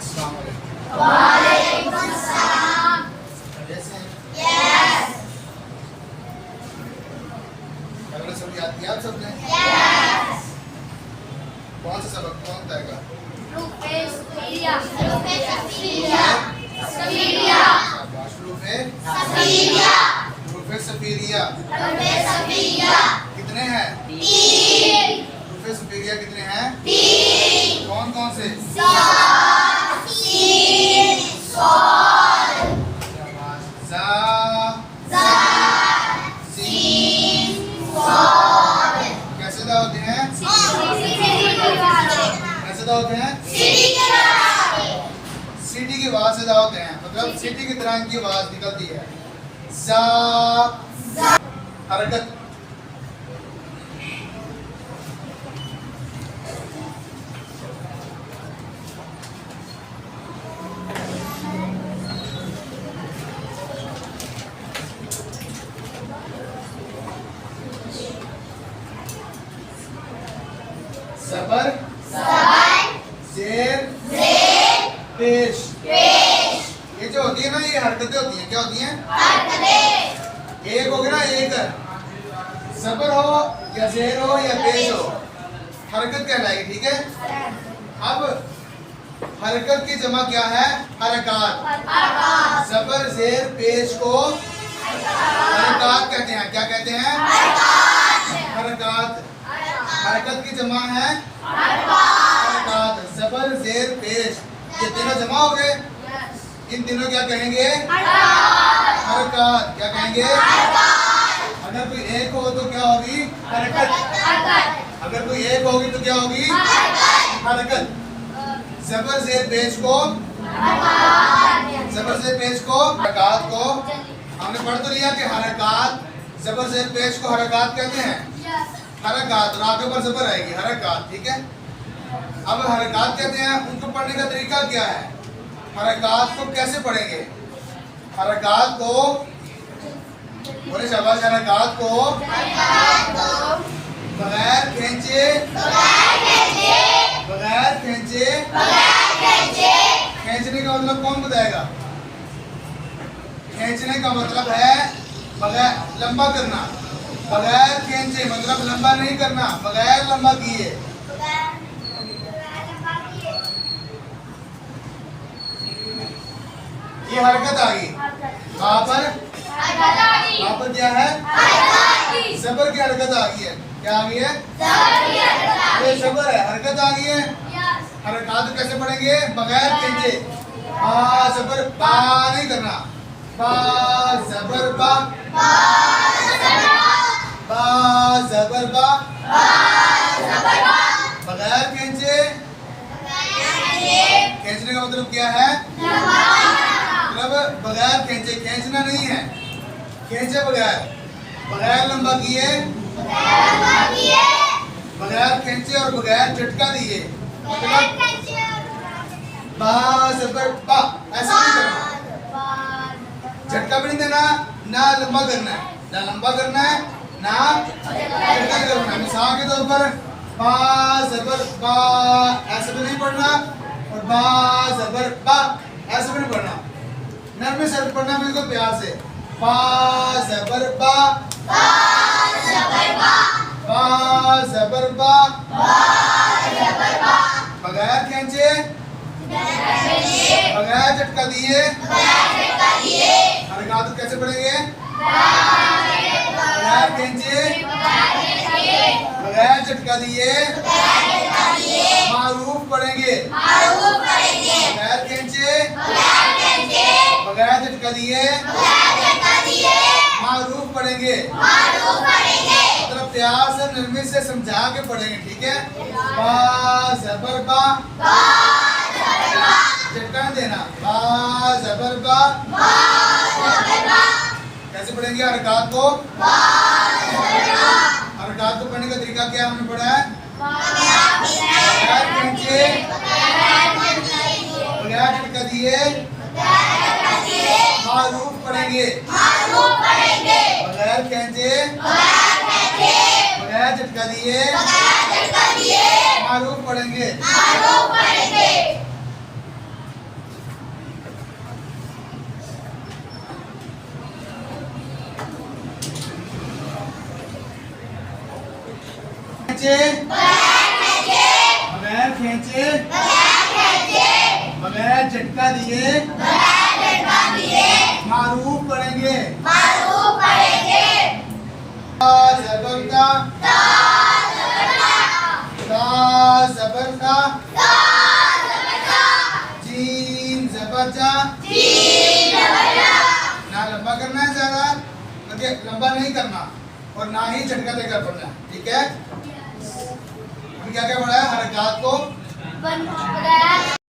अस्सलाम वालेकुम। वालेकुम अस्सलाम। कैसे हैं? यस अगला सब याद किया आप सबने? यस। कौन सा सबक कौन बताएगा? रूफे सफीरिया सफीरिया शाबाश। रूफे सफीरिया सफीरिया कितने हैं? 3 रूफे सफीरिया कितने हैं? 3 कौन कौन से? सीन सॉल शाबाश। जा जा सीन सॉल। कैसे अदा होते हैं? कैसे अदा होते हैं? सीटी की आवाज से अदा होते हैं, मतलब सीटी की तरह इनकी आवाज निकलती है। जा हरकत। सबर जेर पेश। ये जो होती है ना, ये हरकतें होती हैं। क्या होती हैं? एक हो गया ना, एक सबर हो या जेर हो या पेश हो, हरकत कहलाएगी। ठीक है। अब हरकत की जमा क्या है? हरकत। सबर जेर पेश को हरकत कहते हैं। क्या कहते हैं? हरकत। हरकत की जमा है हरकत। जबर जेर पेश, ये तीनों जमा हो गए। इन तीनों क्या कहेंगे? हरकत। क्या कहेंगे? अगर कोई एक हो तो क्या होगी? हरकत। अगर कोई एक होगी तो क्या होगी? हरकत। जबर जेर पेश को जबर जेर पेश को हरकत को हमने पढ़ तो लिया कि हरकत जबर जेर पेश को हरकत कहते हैं। हरकत राके पर जबर आएगी, हरकत। ठीक है। अब हरकत कहते हैं, उनको पढ़ने का तरीका क्या है? हरकत को कैसे पढ़ेंगे? हरकत को बोले शाबाश। हरकत को बगैर खींचे खींचने का मतलब कौन बताएगा? खींचने का मतलब है बगैर लंबा करना। बगैर खींचे मतलब लंबा नहीं करना, बगैर लंबा किए। ये हरकत आ गई। वहां पर क्या है? सबर की हरकत आ गई है। क्या आ गई है? ये सबर है, हरकत आ गई है। हरकत कैसे पढ़ेंगे? बगैर खींचे। बा सबर बा नहीं करना। बा सबर बा जबर बा बगैर खींचे। खींचने का मतलब क्या है? मतलब बगैर खींचे, खींचना नहीं है, खींचे बगैर, बगैर लंबा किए, बगैर खींचे और बगैर झटका दिए। मतलब बा जबर बा ऐसा नहीं करना, झटका भी नहीं देना, ना लंबा करना है, ना लंबा करना है, ना झटका करना है। मिसाल के तौर पर बा जबर बा ऐसे भी नहीं पढ़ना और बा जबर बा ऐसे भी नहीं पढ़ना। नरम से पढ़ना, बिल्कुल प्यार से। बा जबर बा बगैर खींचे, बगैर झटका दिए। हरकत कैसे पढ़ेंगे? बगैर खींचे, बगैर झटका दिए। मारूफ पढ़ेंगे। बगैर खींचे, बगैर झटका दिए। मारूफ पढ़ेंगे। मतलब प्यार से नरमी से समझा के पढ़ेंगे। ठीक है। बा जबर बा झटका देना। बा जबर बा कैसे पढ़ेंगे हरकत को? हरकत को पढ़ने का तरीका क्या हमने पढ़ा है? बगैर खींचे, बगैर झटका दिए। मारूफ पढ़ेंगे। बगैर खींचे, बगैर झटका दिए। मारूफ पढ़ेंगे। खींचे बगैर खींचे खींचे बगैर झटका दिए मारूफ पढ़ेंगे मारूफ पढ़ेंगे जबर का जबर का जीम जबर जा ना लंबा करना है ज्यादा क्योंकि लंबा नहीं करना और ना ही झटका देकर पढ़ना है, ठीक है। अभी क्या क्या पढ़ा है हरकत को